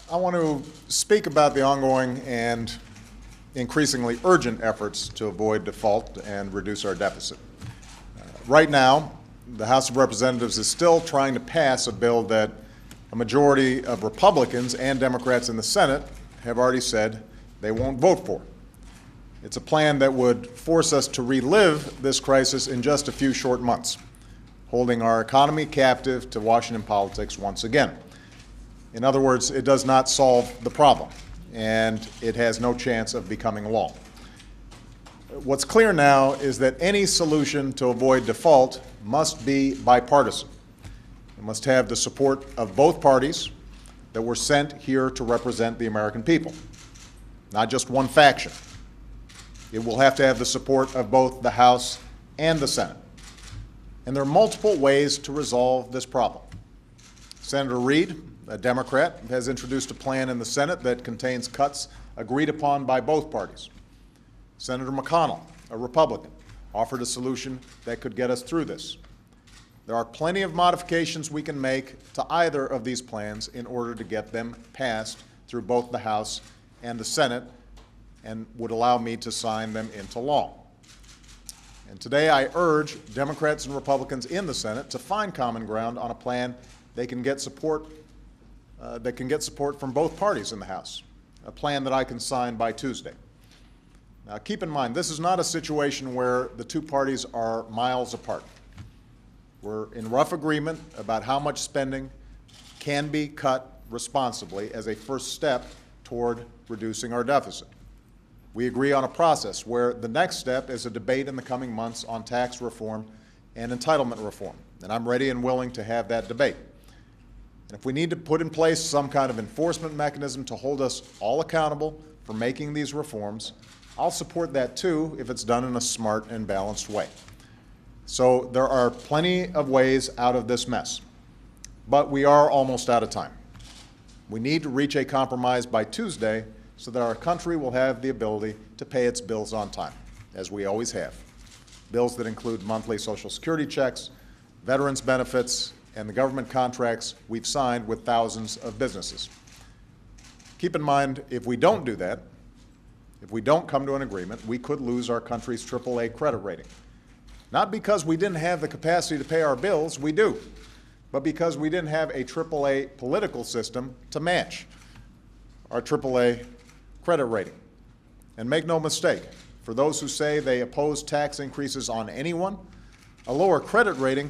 I want to speak about the ongoing and increasingly urgent efforts to avoid default and reduce our deficit. Right now, the House of Representatives is still trying to pass a bill that a majority of Republicans and Democrats in the Senate have already said they won't vote for. It's a plan that would force us to relive this crisis in just a few short months, holding our economy captive to Washington politics once again. In other words, it does not solve the problem, and it has no chance of becoming law. What's clear now is that any solution to avoid default must be bipartisan. It must have the support of both parties that were sent here to represent the American people, not just one faction. It will have to have the support of both the House and the Senate. And there are multiple ways to resolve this problem. Senator Reid, a Democrat, has introduced a plan in the Senate that contains cuts agreed upon by both parties. Senator McConnell, a Republican, offered a solution that could get us through this. There are plenty of modifications we can make to either of these plans in order to get them passed through both the House and the Senate, and would allow me to sign them into law. And today I urge Democrats and Republicans in the Senate to find common ground on a plan that can get support from both parties in the House, a plan that I can sign by Tuesday. Now, keep in mind, this is not a situation where the two parties are miles apart. We're in rough agreement about how much spending can be cut responsibly as a first step toward reducing our deficit. We agree on a process where the next step is a debate in the coming months on tax reform and entitlement reform, and I'm ready and willing to have that debate. And if we need to put in place some kind of enforcement mechanism to hold us all accountable for making these reforms, I'll support that too if it's done in a smart and balanced way. So there are plenty of ways out of this mess, but we are almost out of time. We need to reach a compromise by Tuesday so that our country will have the ability to pay its bills on time, as we always have. Bills that include monthly Social Security checks, veterans benefits, and the government contracts we've signed with thousands of businesses. Keep in mind, if we don't do that, if we don't come to an agreement, we could lose our country's AAA credit rating. Not because we didn't have the capacity to pay our bills, we do, but because we didn't have a AAA political system to match our AAA credit rating. And make no mistake, for those who say they oppose tax increases on anyone, a lower credit rating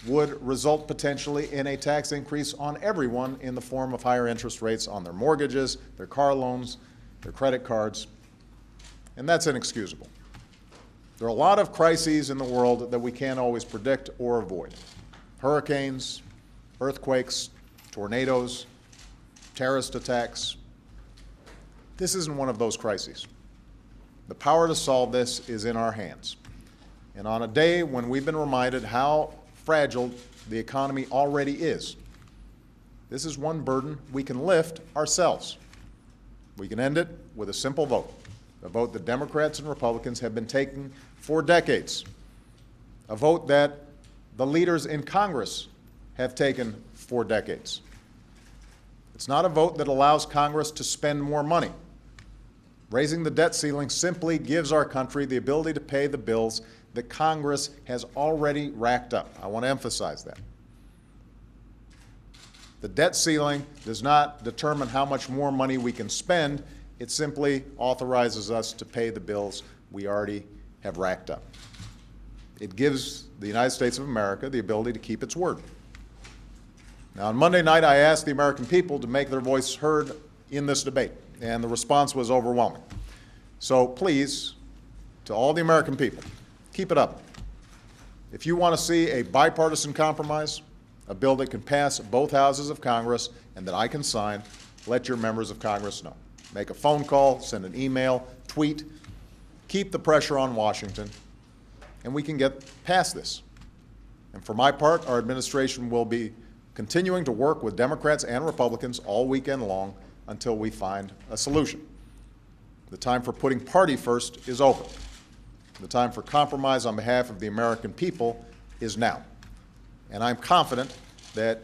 would result potentially in a tax increase on everyone in the form of higher interest rates on their mortgages, their car loans, their credit cards, and that's inexcusable. There are a lot of crises in the world that we can't always predict or avoid. Hurricanes, earthquakes, tornadoes, terrorist attacks. This isn't one of those crises. The power to solve this is in our hands. And on a day when we've been reminded how fragile the economy already is, this is one burden we can lift ourselves. We can end it with a simple vote, a vote that Democrats and Republicans have been taking for decades, a vote that the leaders in Congress have taken for decades. It's not a vote that allows Congress to spend more money. Raising the debt ceiling simply gives our country the ability to pay the bills that Congress has already racked up. I want to emphasize that. The debt ceiling does not determine how much more money we can spend. It simply authorizes us to pay the bills we already have racked up. It gives the United States of America the ability to keep its word. Now, on Monday night, I asked the American people to make their voice heard in this debate, and the response was overwhelming. So please, to all the American people, keep it up. If you want to see a bipartisan compromise, a bill that can pass both houses of Congress and that I can sign, let your members of Congress know. Make a phone call, send an email, tweet. Keep the pressure on Washington, and we can get past this. And for my part, our administration will be continuing to work with Democrats and Republicans all weekend long until we find a solution. The time for putting party first is over. The time for compromise on behalf of the American people is now. And I'm confident that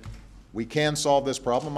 we can solve this problem.